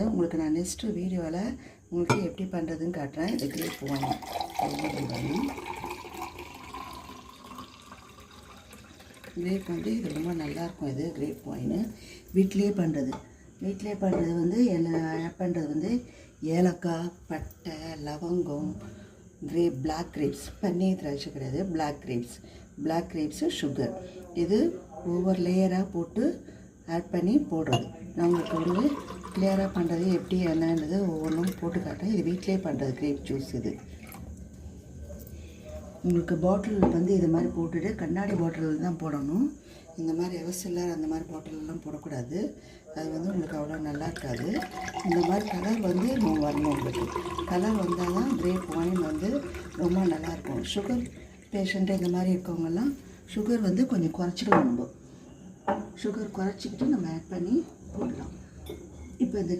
பண்ணுறது. உங்களுக்கு நான் நெக்ஸ்ட்டு வீடியோவில் உங்களுக்கு எப்படி பண்ணுறதுன்னு காட்டுறேன். இது கிரேப் ஒயின் கிரேப் வந்து இது ரொம்ப நல்லாயிருக்கும். இது கிரேப் ஒயின் வீட்டிலே பண்ணுறது. வீட்டிலே பண்ணுறது வந்து ஆட் பண்ணுறது வந்து ஏலக்காய், பட்டை, லவங்கம், பிளாக் கிரேப்ஸ், பன்னீர் திராட்சை கிடையாது, பிளாக் கிரேப்ஸு, சுகர். இது ஒவ்வொரு லேயராக போட்டு ஆட் பண்ணி போடுறது. நான் உங்களுக்கு வந்து கிளியராக பண்ணுறது எப்படி என்னன்றது ஒவ்வொன்றும் போட்டு காட்டுறேன். இது வீட்டிலே பண்ணுறது கிரேப் ஜூஸ். இது உங்களுக்கு பாட்டில் வந்து இது மாதிரி போட்டுட்டு கண்ணாடி பாட்டில் தான் போடணும். இந்த மாதிரி எவர்சில்லர் அந்த மாதிரி பாட்டிலெலாம் போடக்கூடாது. அது வந்து உங்களுக்கு அவ்வளோ நல்லா இருக்காது. இந்த மாதிரி கலர் வந்து வரணும். உங்களுக்கு கலர் வந்தால் தான் கிரேப் ஒயின் வந்து ரொம்ப நல்லாயிருக்கும். சுகர் பேஷண்ட்டு இந்த மாதிரி இருக்கவங்கெல்லாம் சுகர் வந்து கொஞ்சம் குறைச்சிக்கலாம். நம்ம சுகர் குறைச்சிக்கிட்டு நம்ம ஆட் பண்ணி போடலாம். இப்போ இந்த